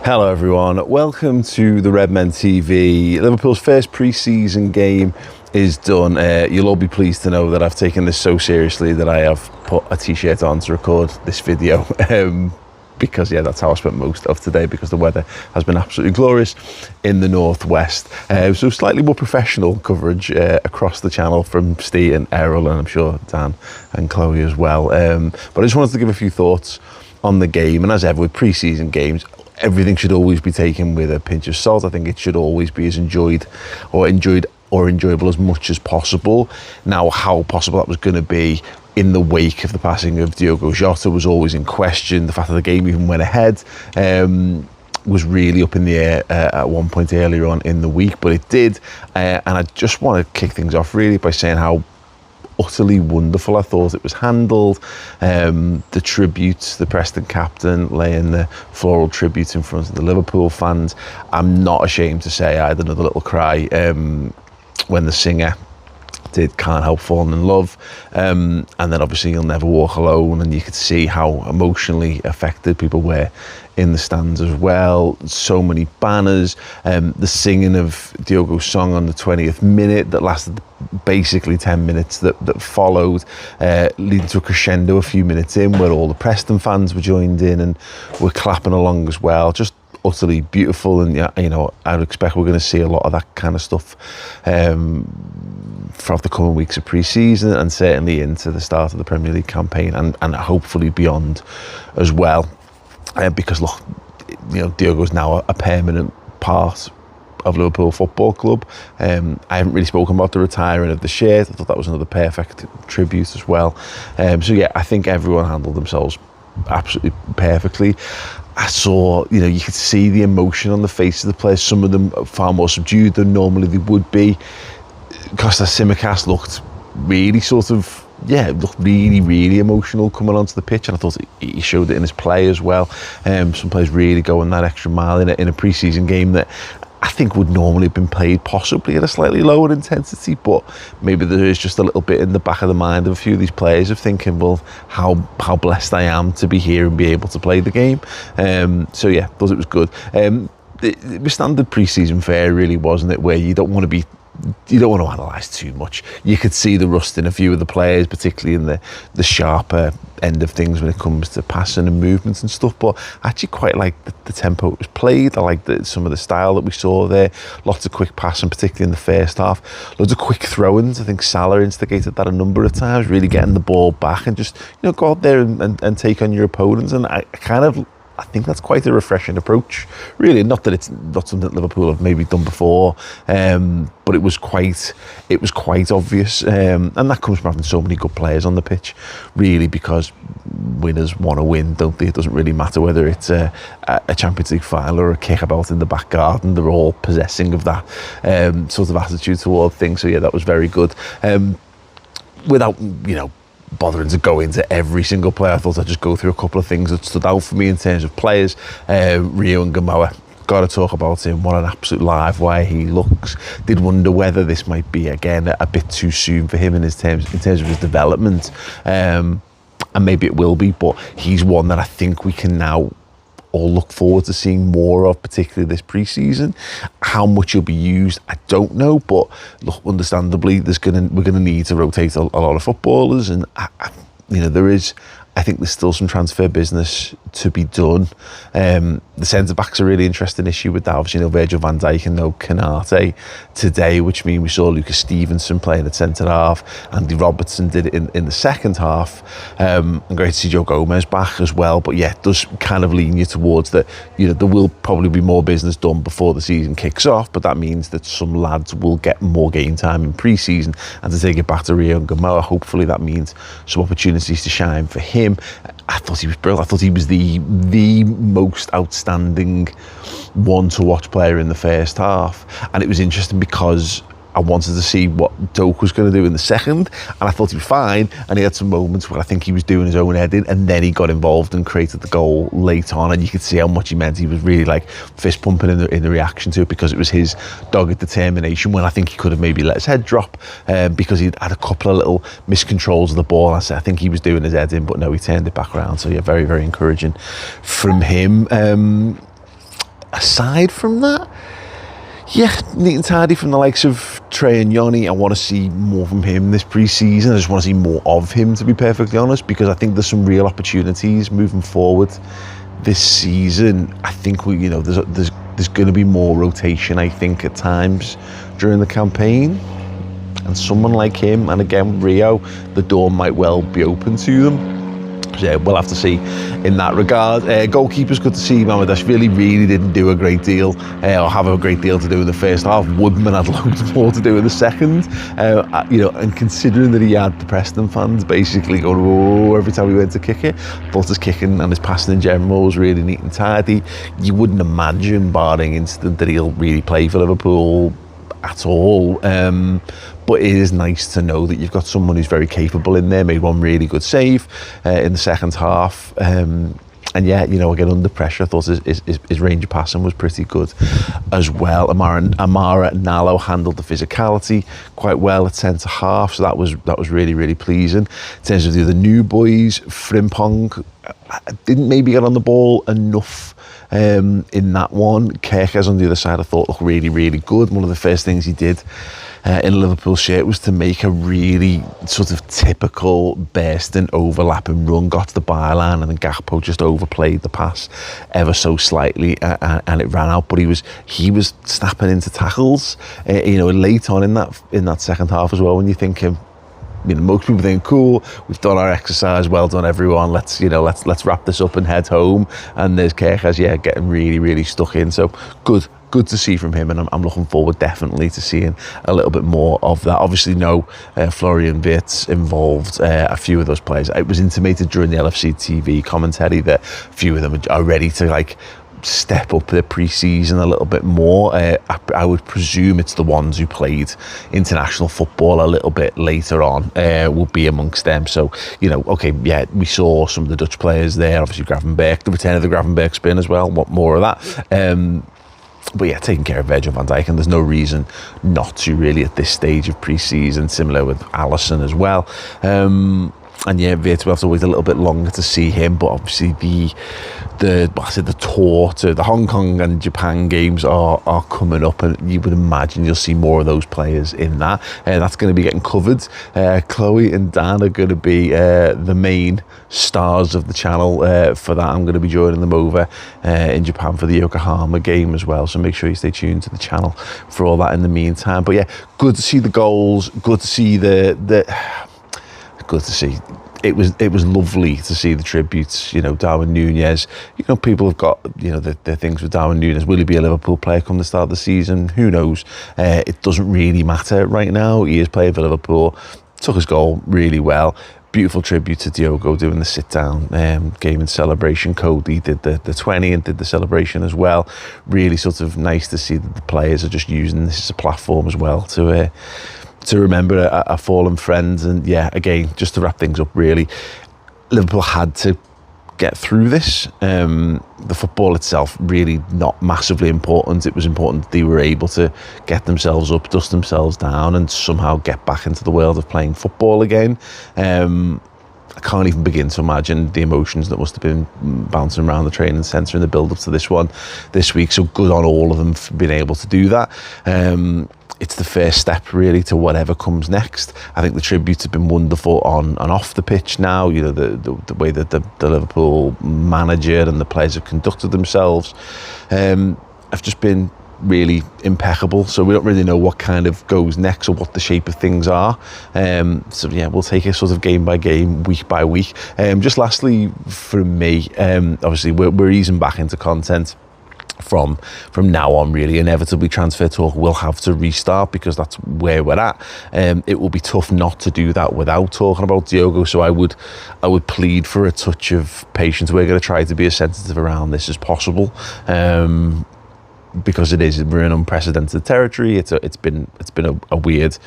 Hello everyone, welcome to the Redmen TV. Liverpool's first pre-season game is done. You'll all be pleased to know that I've taken this so seriously that I have put a t-shirt on to record this video. Because that's how I spent most of today, because the weather has been absolutely glorious in the northwest. So slightly more professional coverage across the channel from Steve and Errol, and I'm sure Dan and Chloe as well. But I just wanted to give a few thoughts on the game, and as ever with pre-season games, everything should always be taken with a pinch of salt. I think it should always be as enjoyable as much as possible. Now, how possible that was going to be in the wake of the passing of Diogo Jota was always in question. The fact that the game even went ahead was really up in the air at one point earlier on in the week, but it did. And I just want to kick things off really by saying how utterly wonderful I thought it was handled. The tributes, the Preston captain laying the floral tribute in front of the Liverpool fans. I'm not ashamed to say I had another little cry when the singer did Can't Help Falling in Love, and then obviously You'll Never Walk Alone, and you could see how emotionally affected people were in the stands as well. So many banners, the singing of Diogo's song on the 20th minute that lasted basically 10 minutes that followed, leading to a crescendo a few minutes in where all the Preston fans were joined in and were clapping along as well. Just utterly beautiful, and I'd expect we're going to see a lot of that kind of stuff throughout the coming weeks of pre-season, and certainly into the start of the Premier League campaign, and hopefully beyond as well, because look, Diogo's now a permanent part of Liverpool Football Club. I haven't really spoken about the retiring of the shirt. I thought that was another perfect tribute as well. I think everyone handled themselves absolutely perfectly. I saw, you could see the emotion on the faces of the players. Some of them far more subdued than normally they would be. Kostas Tsimikas looked really looked really, really emotional coming onto the pitch, and I thought he showed it in his play as well. Some players really going that extra mile in a pre-season game that I think would normally have been played possibly at a slightly lower intensity, but maybe there is just a little bit in the back of the mind of a few of these players of thinking, well, how blessed I am to be here and be able to play the game. Thought it was good. It was standard pre-season fare really, wasn't it, where you don't want to analyse too much. You could see the rust in a few of the players, particularly in the sharper end of things when it comes to passing and movements and stuff, but I actually quite like the tempo it was played. I liked some of the style that we saw there. Lots of quick passing, particularly in the first half. Loads of quick throw-ins. I think Salah instigated that a number of times, really getting the ball back and just go out there and take on your opponents, and I think that's quite a refreshing approach, really. Not that it's not something that Liverpool have maybe done before, but it was quite obvious, and that comes from having so many good players on the pitch, really, because winners want to win, don't they? It doesn't really matter whether it's a Champions League final or a kickabout in the back garden. They're all possessing of that sort of attitude toward things. So that was very good. Without bothering to go into every single player, I thought I'd just go through a couple of things that stood out for me in terms of players. Rio Ngumoha, got to talk about him. What an absolute live wire he looks. Did wonder whether this might be again a bit too soon for him in terms of his development, and maybe it will be, but he's one that I think we can now all look forward to seeing more of, particularly this pre-season. How much he'll be used, I don't know, but look, understandably, we're going to need to rotate a lot of footballers, and I think there's still some transfer business to be done. The centre-back's a really interesting issue with that. Obviously, Virgil van Dijk and Konate today, which means we saw Lucas Stevenson playing at centre-half. Andy Robertson did it in the second half. And great to see Joe Gomez back as well. But it does kind of lean you towards that, there will probably be more business done before the season kicks off, but that means that some lads will get more game time in pre-season. And to take it back to Rio Ngumoha, hopefully that means some opportunities to shine for him. I thought he was brilliant. I thought he was the most outstanding one-to-watch player in the first half. And it was interesting because I wanted to see what Doak was going to do in the second, and I thought he was fine, and he had some moments where I think he was doing his own heading, and then he got involved and created the goal late on, and you could see how much he meant. He was really like fist pumping in the reaction to it, because it was his dogged determination, when I think he could have maybe let his head drop, because he'd had a couple of little miscontrols of the ball. I think he was doing his head in, but no, he turned it back around. So very, very encouraging from him. aside from that, yeah, neat and tidy from the likes of Trey and Yoni. I want to see more from him this pre-season. I just want to see more of him, to be perfectly honest, because I think there's some real opportunities moving forward this season. I think there's going to be more rotation, I think, at times during the campaign. And someone like him, and again, Rio, the door might well be open to them. So yeah, we'll have to see in that regard. Goalkeeper's good to see. Mamardashvili really didn't do a great deal, or have a great deal to do in the first half. Woodman had loads more to do in the second. And considering that he had the Preston fans basically going, oh, every time he went to kick it, but his kicking and his passing in general was really neat and tidy. You wouldn't imagine, barring incident, that he'll really play for Liverpool at all. But it is nice to know that you've got someone who's very capable in there. Made one really good save in the second half. And yeah, again, under pressure, I thought his range of passing was pretty good as well. Amara Nalo handled the physicality quite well at centre half, so that was really, really pleasing. In terms of the other new boys, Frimpong didn't maybe get on the ball enough in that one. Kerkez on the other side I thought looked really, really good. One of the first things he did in a Liverpool shirt was to make a really sort of typical bursting overlapping run, got to the byline, and then Gakpo just overplayed the pass ever so slightly, and it ran out. But he was snapping into tackles late on in that second half as well, when you're thinking, most people think, cool, we've done our exercise, well done everyone, let's wrap this up and head home. And there's Kerkez, getting really, really stuck in. So good to see from him, and I'm looking forward definitely to seeing a little bit more of that. Obviously, no Florian Wirtz involved, a few of those players. It was intimated during the LFC TV commentary that a few of them are ready to step up their pre-season a little bit more. I would presume it's the ones who played international football a little bit later on will be amongst them. So, we saw some of the Dutch players there, obviously Gravenberch, the return of the Gravenberch spin as well, want more of that. But yeah, taking care of Virgil van Dijk, and there's no reason not to really at this stage of pre-season, similar with Alisson as well. And yeah, Wirtz will have to wait a little bit longer to see him, but obviously the tour to the Hong Kong and Japan games are coming up, and you would imagine you'll see more of those players in that. That's going to be getting covered. Chloe and Dan are going to be the main stars of the channel for that. I'm going to be joining them over in Japan for the Yokohama game as well, so make sure you stay tuned to the channel for all that in the meantime. But yeah, good to see the goals, good to see good to see. It was lovely to see the tributes. Darwin, Nunez. People have got their things with Darwin Nunez. Will he be a Liverpool player come the start of the season? Who knows? It doesn't really matter right now. He is playing for Liverpool. Took his goal really well. Beautiful tribute to Diogo doing the sit down game and celebration. Cody did the 20 and did the celebration as well. Really sort of nice to see that the players are just using this as a platform as well to remember a fallen friend. And yeah, again, just to wrap things up, really, Liverpool had to get through this. The football itself really not massively important. It was important that they were able to get themselves up, dust themselves down, and somehow get back into the world of playing football again. I can't even begin to imagine the emotions that must have been bouncing around the training centre in the build-up to this one this week. So good on all of them for being able to do that. It's the first step really to whatever comes next. I think the tributes have been wonderful on and off the pitch now. The way that the Liverpool manager and the players have conducted themselves have just been really impeccable. So we don't really know what kind of goes next or what the shape of things are. So yeah, we'll take it sort of game by game, week by week. Just lastly from me, obviously we're easing back into content from now on. Really, inevitably transfer talk will have to restart because that's where we're at. It will be tough not to do that without talking about Diogo, so I would plead for a touch of patience. We're going to try to be as sensitive around this as possible, because we're in unprecedented territory. It's been a weird,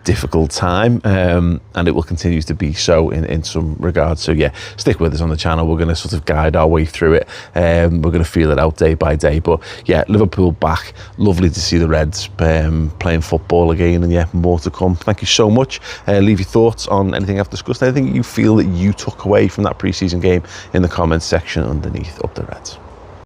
difficult time, and it will continue to be so in some regards. So yeah, stick with us on the channel. We're going to sort of guide our way through it. We're going to feel it out day by day. But yeah, Liverpool back. Lovely to see the Reds playing football again, and yeah, more to come. Thank you so much. Leave your thoughts on anything I've discussed, anything you feel that you took away from that pre-season game in the comments section underneath Up the Reds.